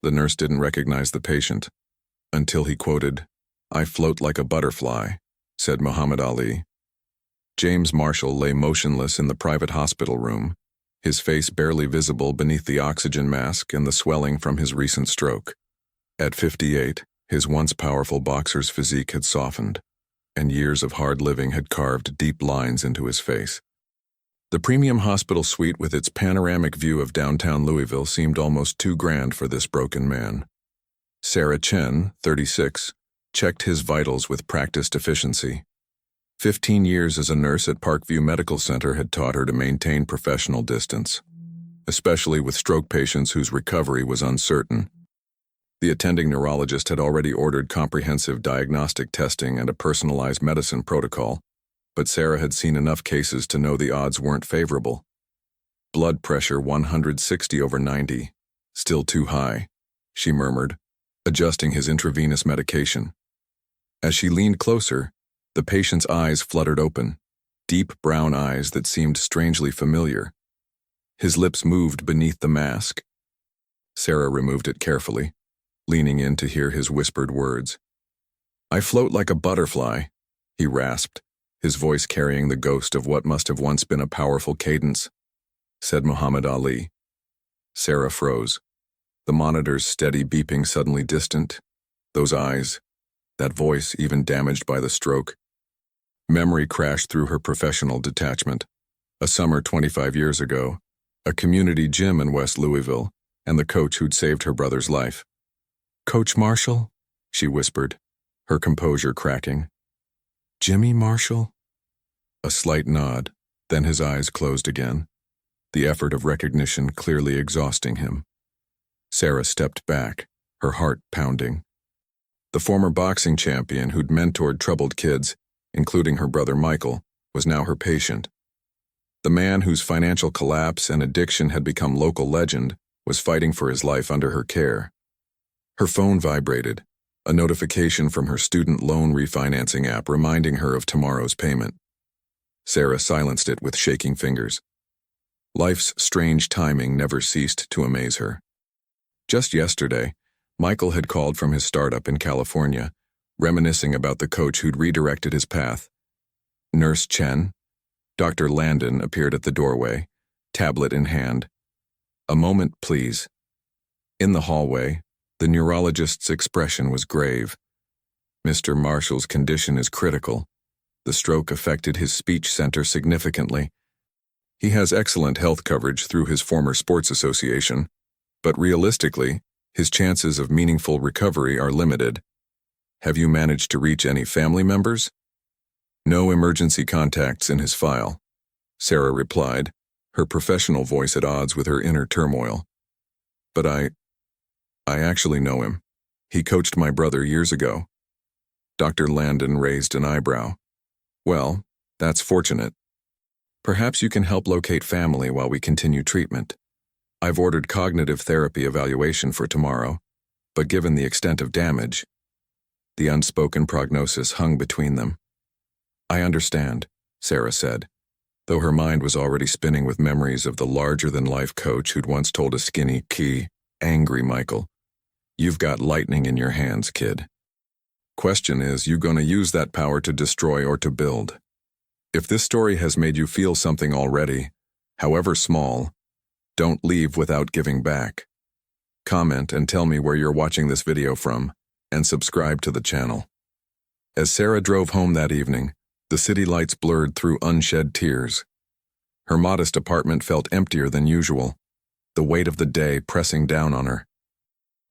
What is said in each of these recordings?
The nurse didn't recognize the patient until he quoted, "I float like a butterfly," said Muhammad Ali. James Marshall lay motionless in the private hospital room, his face barely visible beneath the oxygen mask and the swelling from his recent stroke. At 58, his once powerful boxer's physique had softened, and years of hard living had carved deep lines into his face. The premium hospital suite with its panoramic view of downtown Louisville seemed almost too grand for this broken man. Sarah Chen, 36, checked his vitals with practiced efficiency. 15 years as a nurse at Parkview Medical Center had taught her to maintain professional distance, especially with stroke patients whose recovery was uncertain. The attending neurologist had already ordered comprehensive diagnostic testing and a personalized medicine protocol, but Sarah had seen enough cases to know the odds weren't favorable. Blood pressure 160/90, still too high, she murmured, adjusting his intravenous medication. As she leaned closer, the patient's eyes fluttered open, deep brown eyes that seemed strangely familiar. His lips moved beneath the mask. Sarah removed it carefully, leaning in to hear his whispered words. "I float like a butterfly," he rasped, his voice carrying the ghost of what must have once been a powerful cadence, said Muhammad Ali. Sarah froze, the monitor's steady beeping suddenly distant. Those eyes, that voice even damaged by the stroke. Memory crashed through her professional detachment. A summer 25 years ago, a community gym in West Louisville, and the coach who'd saved her brother's life. "Coach Marshall?" she whispered, her composure cracking. "Jimmy Marshall?" A slight nod, then his eyes closed again, the effort of recognition clearly exhausting him. Sarah stepped back, her heart pounding. The former boxing champion who'd mentored troubled kids, including her brother Michael, was now her patient. The man whose financial collapse and addiction had become local legend was fighting for his life under her care. Her phone vibrated, a notification from her student loan refinancing app reminding her of tomorrow's payment. Sarah silenced it with shaking fingers. Life's strange timing never ceased to amaze her. Just yesterday, Michael had called from his startup in California, reminiscing about the coach who'd redirected his path. Nurse Chen, Dr. Landon appeared at the doorway, tablet in hand. "A moment, please." In the hallway, the neurologist's expression was grave. "Mr. Marshall's condition is critical. The stroke affected his speech center significantly. He has excellent health coverage through his former sports association, but realistically, his chances of meaningful recovery are limited. Have you managed to reach any family members?" "No emergency contacts in his file," Sarah replied, her professional voice at odds with her inner turmoil. "But I actually know him. He coached my brother years ago." Dr. Landon raised an eyebrow. "Well, that's fortunate. Perhaps you can help locate family while we continue treatment. I've ordered cognitive therapy evaluation for tomorrow, but given the extent of damage..." The unspoken prognosis hung between them. "I understand," Sarah said, though her mind was already spinning with memories of the larger-than-life coach who'd once told a skinny, angry Michael, "You've got lightning in your hands, kid. Question is, you gonna use that power to destroy or to build?" If this story has made you feel something already, however small, don't leave without giving back. Comment and tell me where you're watching this video from, and subscribe to the channel. As Sarah drove home that evening, the city lights blurred through unshed tears. Her modest apartment felt emptier than usual, the weight of the day pressing down on her.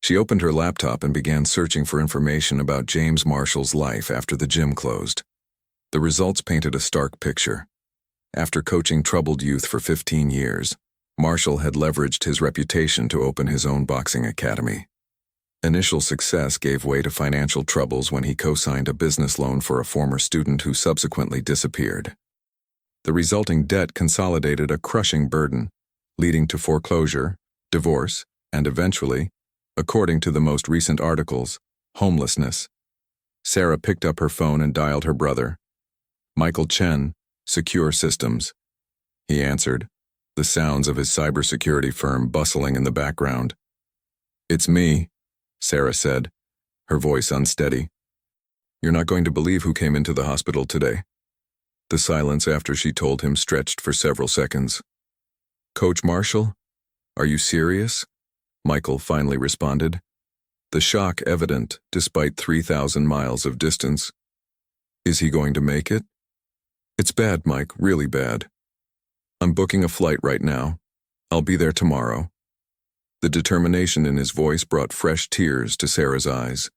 She opened her laptop and began searching for information about James Marshall's life after the gym closed. The results painted a stark picture. After coaching troubled youth for 15 years, Marshall had leveraged his reputation to open his own boxing academy. Initial success gave way to financial troubles when he co-signed a business loan for a former student who subsequently disappeared. The resulting debt consolidated a crushing burden, leading to foreclosure, divorce, and eventually, according to the most recent articles, homelessness. Sarah picked up her phone and dialed her brother. "Michael Chen, Secure Systems." He answered, the sounds of his cybersecurity firm bustling in the background. "It's me," Sarah said, her voice unsteady. "You're not going to believe who came into the hospital today." The silence after she told him stretched for several seconds. "Coach Marshall? Are you serious?" Michael finally responded, the shock evident despite 3,000 miles of distance. "Is he going to make it?" "It's bad, Mike, really bad. I'm booking a flight right now. I'll be there tomorrow." The determination in his voice brought fresh tears to Sarah's eyes.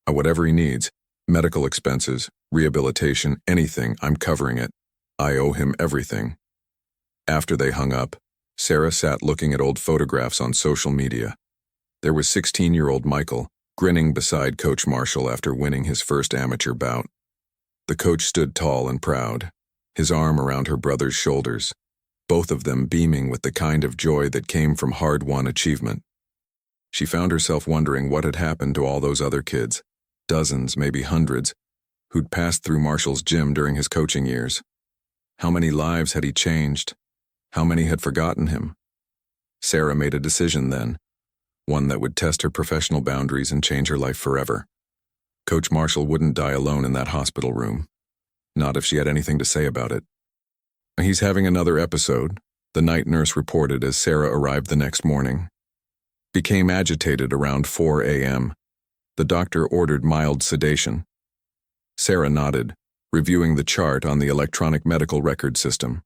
"Whatever he needs, medical expenses, rehabilitation, anything, I'm covering it. I owe him everything." After they hung up, Sarah sat looking at old photographs on social media. There was 16-year-old Michael, grinning beside Coach Marshall after winning his first amateur bout. The coach stood tall and proud, his arm around her brother's shoulders, both of them beaming with the kind of joy that came from hard-won achievement. She found herself wondering what had happened to all those other kids, dozens, maybe hundreds, who'd passed through Marshall's gym during his coaching years. How many lives had he changed? How many had forgotten him? Sarah made a decision then, one that would test her professional boundaries and change her life forever. Coach Marshall wouldn't die alone in that hospital room, not if she had anything to say about it. "He's having another episode," the night nurse reported as Sarah arrived the next morning. "Became agitated around 4 a.m. The doctor ordered mild sedation." Sarah nodded, reviewing the chart on the electronic medical record system.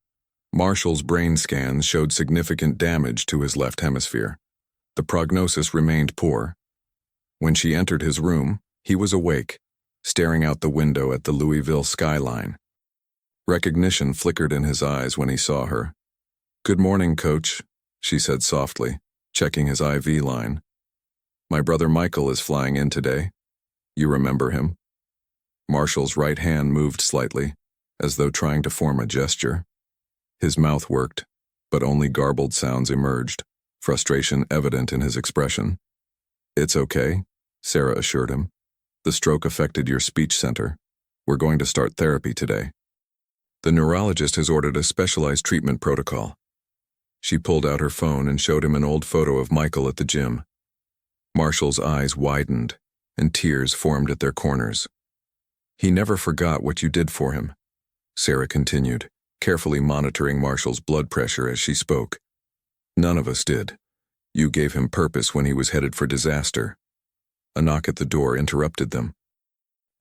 Marshall's brain scans showed significant damage to his left hemisphere. The prognosis remained poor. When she entered his room, he was awake, staring out the window at the Louisville skyline. Recognition flickered in his eyes when he saw her. "Good morning, Coach," she said softly, checking his IV line. "My brother Michael is flying in today. You remember him?" Marshall's right hand moved slightly, as though trying to form a gesture. His mouth worked, but only garbled sounds emerged, frustration evident in his expression. "It's okay," Sarah assured him. "The stroke affected your speech center. We're going to start therapy today. The neurologist has ordered a specialized treatment protocol." She pulled out her phone and showed him an old photo of Michael at the gym. Marshall's eyes widened, and tears formed at their corners. "He never forgot what you did for him," Sarah continued, carefully monitoring Marshall's blood pressure as she spoke. "None of us did. You gave him purpose when he was headed for disaster." A knock at the door interrupted them.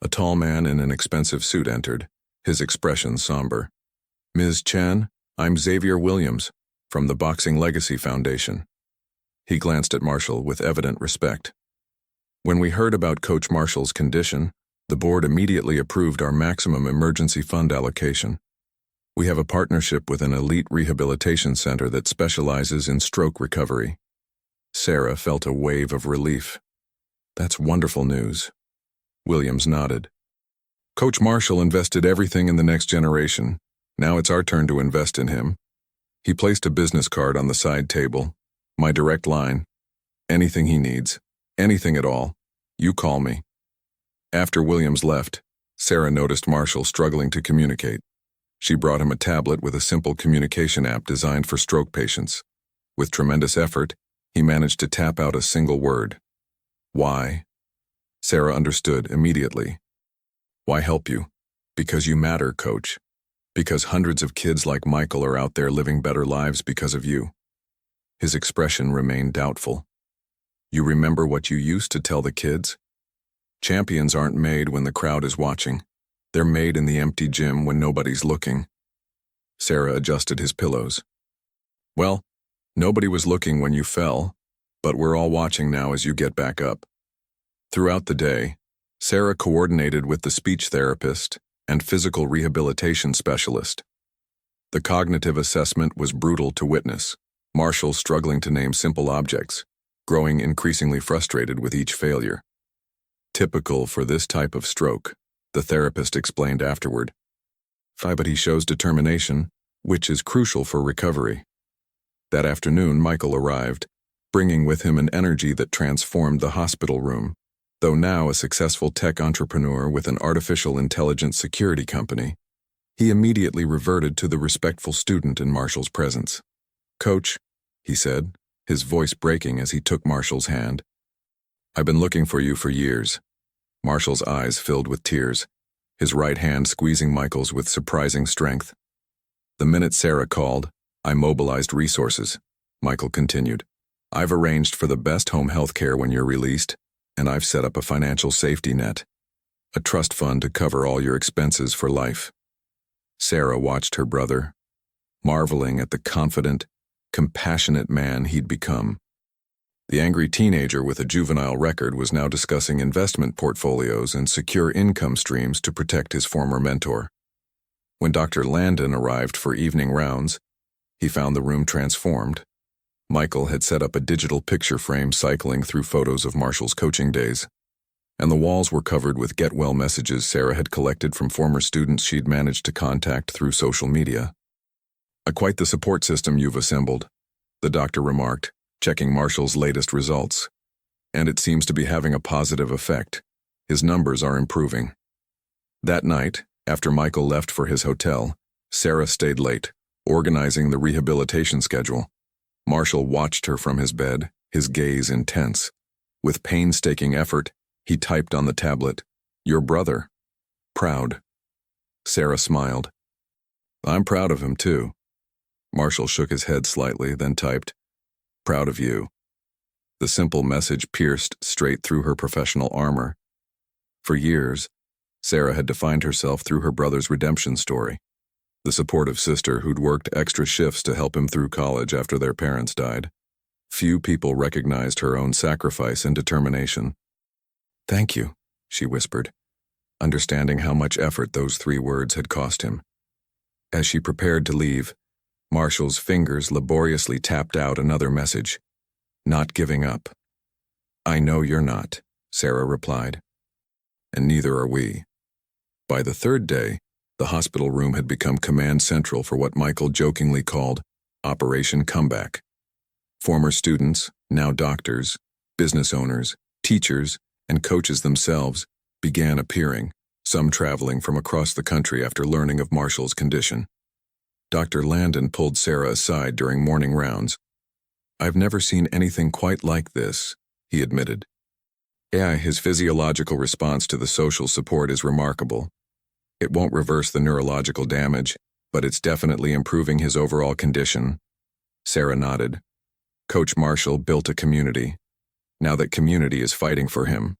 A tall man in an expensive suit entered, his expression somber. "Ms. Chen, I'm Xavier Williams, from the Boxing Legacy Foundation." He glanced at Marshall with evident respect. "When we heard about Coach Marshall's condition, the board immediately approved our maximum emergency fund allocation. We have a partnership with an elite rehabilitation center that specializes in stroke recovery." Sarah felt a wave of relief. "That's wonderful news." Williams nodded. "Coach Marshall invested everything in the next generation. Now it's our turn to invest in him." He placed a business card on the side table. "My direct line. Anything he needs, anything at all, you call me." After Williams left, Sarah noticed Marshall struggling to communicate. She brought him a tablet with a simple communication app designed for stroke patients. With tremendous effort, he managed to tap out a single word. "Why?" Sarah understood immediately. "Why help you? Because you matter, Coach. Because hundreds of kids like Michael are out there living better lives because of you." His expression remained doubtful. "You remember what you used to tell the kids? Champions aren't made when the crowd is watching. They're made in the empty gym when nobody's looking." Sarah adjusted his pillows. "Well, nobody was looking when you fell, but we're all watching now as you get back up." Throughout the day, Sarah coordinated with the speech therapist and physical rehabilitation specialist. The cognitive assessment was brutal to witness, Marshall struggling to name simple objects, growing increasingly frustrated with each failure. "Typical for this type of stroke," the therapist explained afterward. But he shows determination, which is crucial for recovery." That afternoon, Michael arrived, bringing with him an energy that transformed the hospital room. Though now a successful tech entrepreneur with an artificial intelligence security company, he immediately reverted to the respectful student in Marshall's presence. "Coach," he said, his voice breaking as he took Marshall's hand. "I've been looking for you for years." Marshall's eyes filled with tears, his right hand squeezing Michael's with surprising strength. "The minute Sarah called, I mobilized resources," Michael continued. "I've arranged for the best home health care when you're released, and I've set up a financial safety net, a trust fund to cover all your expenses for life." Sarah watched her brother, marveling at the confident, compassionate man he'd become. The angry teenager with a juvenile record was now discussing investment portfolios and secure income streams to protect his former mentor. When Dr. Landon arrived for evening rounds, he found the room transformed. Michael had set up a digital picture frame cycling through photos of Marshall's coaching days, and the walls were covered with get-well messages Sarah had collected from former students she'd managed to contact through social media. "Quite the support system you've assembled," the doctor remarked, checking Marshall's latest results. "And it seems to be having a positive effect. His numbers are improving." That night, after Michael left for his hotel, Sarah stayed late, organizing the rehabilitation schedule. Marshall watched her from his bed, his gaze intense. With painstaking effort, he typed on the tablet, "Your brother. Proud." Sarah smiled. "I'm proud of him, too." Marshall shook his head slightly, then typed, "Proud of you." The simple message pierced straight through her professional armor. For years, Sarah had defined herself through her brother's redemption story, the supportive sister who'd worked extra shifts to help him through college after their parents died. Few people recognized her own sacrifice and determination. "Thank you," she whispered, understanding how much effort those 3 words had cost him. As she prepared to leave, Marshall's fingers laboriously tapped out another message, "Not giving up." "I know you're not," Sarah replied. "And neither are we." By the 3rd day, the hospital room had become command central for what Michael jokingly called Operation Comeback. Former students, now doctors, business owners, teachers, and coaches themselves began appearing, some traveling from across the country after learning of Marshall's condition. Dr. Landon pulled Sarah aside during morning rounds. "I've never seen anything quite like this," he admitted. "Yeah, his physiological response to the social support is remarkable. It won't reverse the neurological damage, but it's definitely improving his overall condition." Sarah nodded. Coach Marshall built a community. Now that community is fighting for him.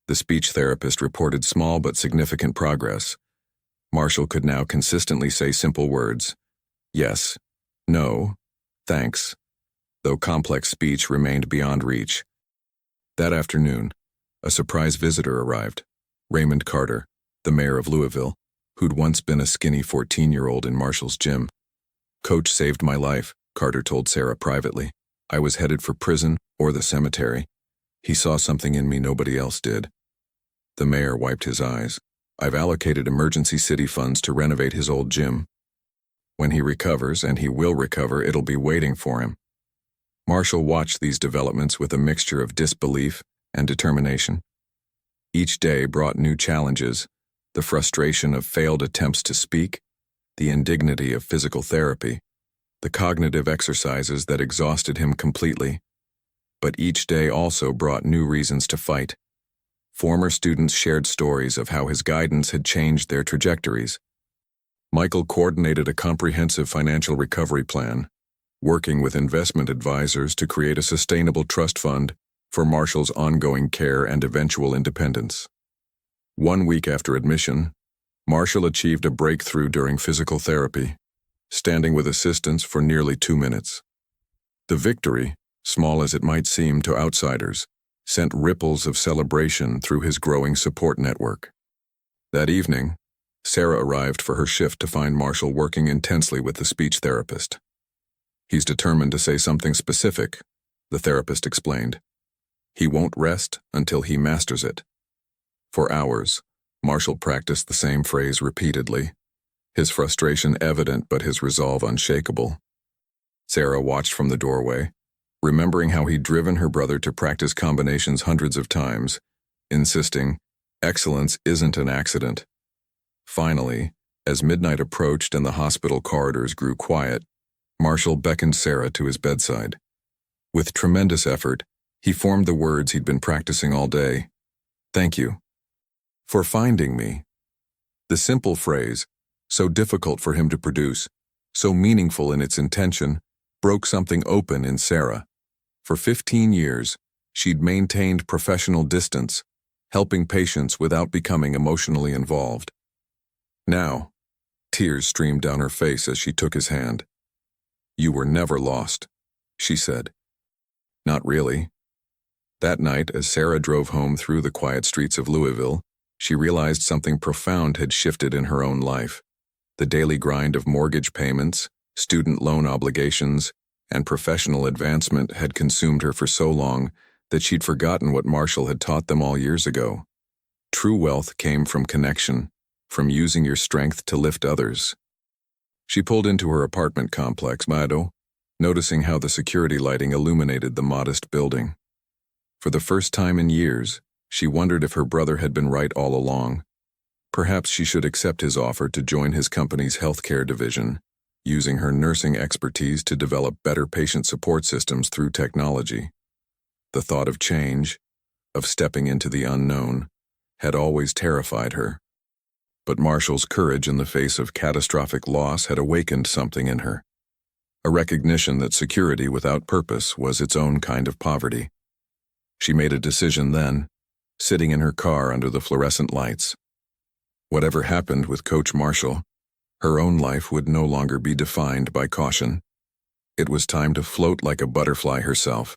The speech therapist reported small but significant progress. Marshall could now consistently say simple words, "Yes," "No," "Thanks," though complex speech remained beyond reach. That afternoon, a surprise visitor arrived, Raymond Carter, the mayor of Louisville, who'd once been a skinny 14-year-old in Marshall's gym. "Coach saved my life," Carter told Sarah privately. "I was headed for prison or the cemetery. He saw something in me nobody else did." The mayor wiped his eyes. "I've allocated emergency city funds to renovate his old gym. When he recovers, and he will recover, it'll be waiting for him." Marshall watched these developments with a mixture of disbelief and determination. Each day brought new challenges, the frustration of failed attempts to speak, the indignity of physical therapy, the cognitive exercises that exhausted him completely. But each day also brought new reasons to fight. Former students shared stories of how his guidance had changed their trajectories. Michael coordinated a comprehensive financial recovery plan, working with investment advisors to create a sustainable trust fund for Marshall's ongoing care and eventual independence. 1 week after admission, Marshall achieved a breakthrough during physical therapy, standing with assistance for nearly 2 minutes. The victory, small as it might seem to outsiders, sent ripples of celebration through his growing support network. That evening, Sarah arrived for her shift to find Marshall working intensely with the speech therapist. "He's determined to say something specific," the therapist explained. "He won't rest until he masters it." For hours, Marshall practiced the same phrase repeatedly, his frustration evident but his resolve unshakable. Sarah watched from the doorway, remembering how he'd driven her brother to practice combinations hundreds of times, insisting, "Excellence isn't an accident." Finally, as midnight approached and the hospital corridors grew quiet, Marshall beckoned Sarah to his bedside. With tremendous effort, he formed the words he'd been practicing all day. "Thank you for finding me." The simple phrase, so difficult for him to produce, so meaningful in its intention, broke something open in Sarah. For 15 years, she'd maintained professional distance, helping patients without becoming emotionally involved. Now, tears streamed down her face as she took his hand. "You were never lost," she said. "Not really." That night, as Sarah drove home through the quiet streets of Louisville, she realized something profound had shifted in her own life. The daily grind of mortgage payments, student loan obligations, and professional advancement had consumed her for so long that she'd forgotten what Marshall had taught them all years ago. True wealth came from connection, from using your strength to lift others. She pulled into her apartment complex, noticing how the security lighting illuminated the modest building. For the first time in years, she wondered if her brother had been right all along. Perhaps she should accept his offer to join his company's healthcare division, using her nursing expertise to develop better patient support systems through technology. The thought of change, of stepping into the unknown, had always terrified her. But Marshall's courage in the face of catastrophic loss had awakened something in her. A recognition that security without purpose was its own kind of poverty. She made a decision then, sitting in her car under the fluorescent lights. Whatever happened with Coach Marshall, her own life would no longer be defined by caution. It was time to float like a butterfly herself.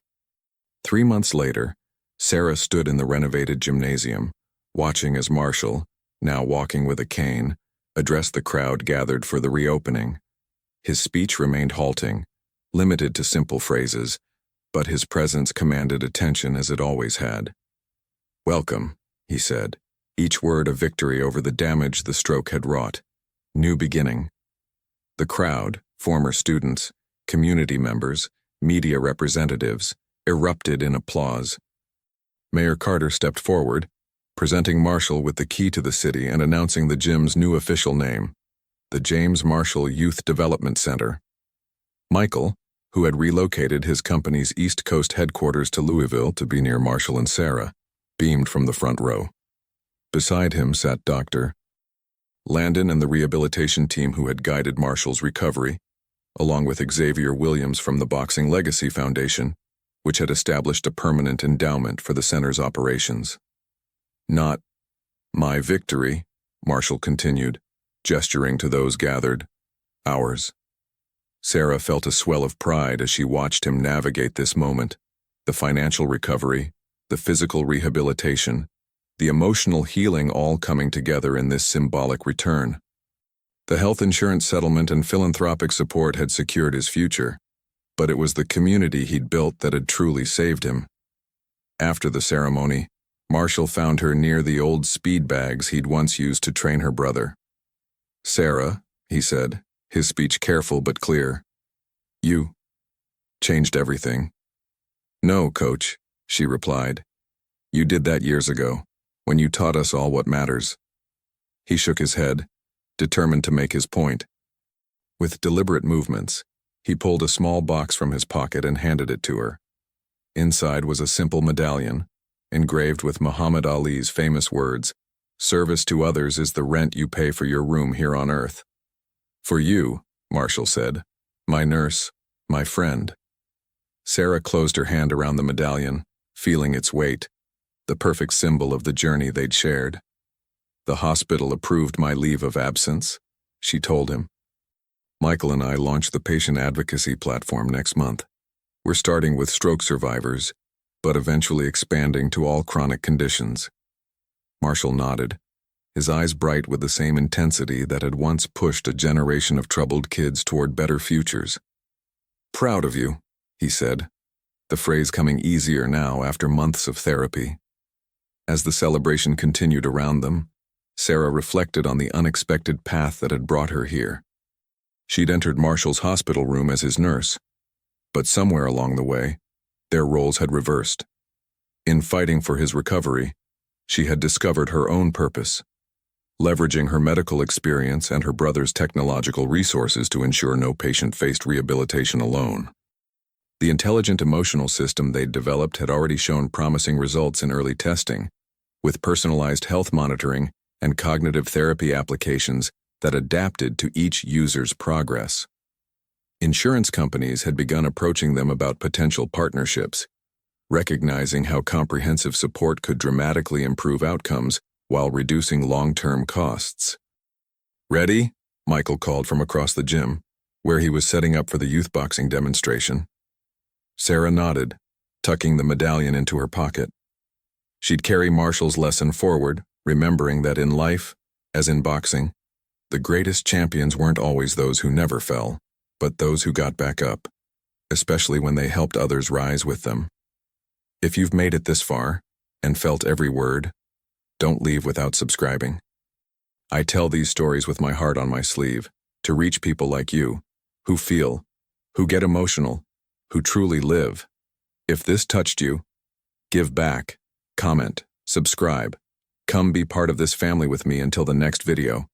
3 months later, Sarah stood in the renovated gymnasium, watching as Marshall, now walking with a cane, addressed the crowd gathered for the reopening. His speech remained halting, limited to simple phrases, but his presence commanded attention as it always had. "Welcome," he said, each word a victory over the damage the stroke had wrought. New beginning. The crowd, former students, community members, media representatives, erupted in applause. Mayor Carter stepped forward, presenting Marshall with the key to the city and announcing the gym's new official name, the James Marshall Youth Development Center. Michael, who had relocated his company's East Coast headquarters to Louisville to be near Marshall and Sarah, beamed from the front row. Beside him sat Dr. Landon and the rehabilitation team who had guided Marshall's recovery, along with Xavier Williams from the Boxing Legacy Foundation, which had established a permanent endowment for the center's operations. "Not my victory," Marshall continued, gesturing to those gathered. "Ours." Sarah felt a swell of pride as she watched him navigate this moment, the financial recovery, the physical rehabilitation, the emotional healing all coming together in this symbolic return. The health insurance settlement and philanthropic support had secured his future, but it was the community he'd built that had truly saved him. After the ceremony, Marshall found her near the old speed bags he'd once used to train her brother. "Sarah," he said, his speech careful but clear, "you changed everything." "No, Coach," she replied. "You did that years ago, when you taught us all what matters." He shook his head, determined to make his point. With deliberate movements, he pulled a small box from his pocket and handed it to her. Inside was a simple medallion, engraved with Muhammad Ali's famous words, "Service to others is the rent you pay for your room here on earth." "For you," Marshall said, "my nurse, my friend." Sarah closed her hand around the medallion, feeling its weight, the perfect symbol of the journey they'd shared. "The hospital approved my leave of absence," she told him. "Michael and I launched the patient advocacy platform next month. We're starting with stroke survivors, but eventually expanding to all chronic conditions." Marshall nodded, his eyes bright with the same intensity that had once pushed a generation of troubled kids toward better futures. "Proud of you," he said, the phrase coming easier now after months of therapy. As the celebration continued around them, Sarah reflected on the unexpected path that had brought her here. She'd entered Marshall's hospital room as his nurse, but somewhere along the way, their roles had reversed. In fighting for his recovery, she had discovered her own purpose, leveraging her medical experience and her brother's technological resources to ensure no patient faced rehabilitation alone. The intelligent emotional system they'd developed had already shown promising results in early testing, with personalized health monitoring and cognitive therapy applications that adapted to each user's progress. Insurance companies had begun approaching them about potential partnerships, recognizing how comprehensive support could dramatically improve outcomes while reducing long-term costs. "Ready?" Michael called from across the gym, where he was setting up for the youth boxing demonstration. Sarah nodded, tucking the medallion into her pocket. She'd carry Marshall's lesson forward, remembering that in life, as in boxing, the greatest champions weren't always those who never fell, but those who got back up, especially when they helped others rise with them. If you've made it this far, and felt every word, don't leave without subscribing. I tell these stories with my heart on my sleeve, to reach people like you, who feel, who get emotional, who truly live. If this touched you, give back, comment, subscribe. Come be part of this family with me until the next video.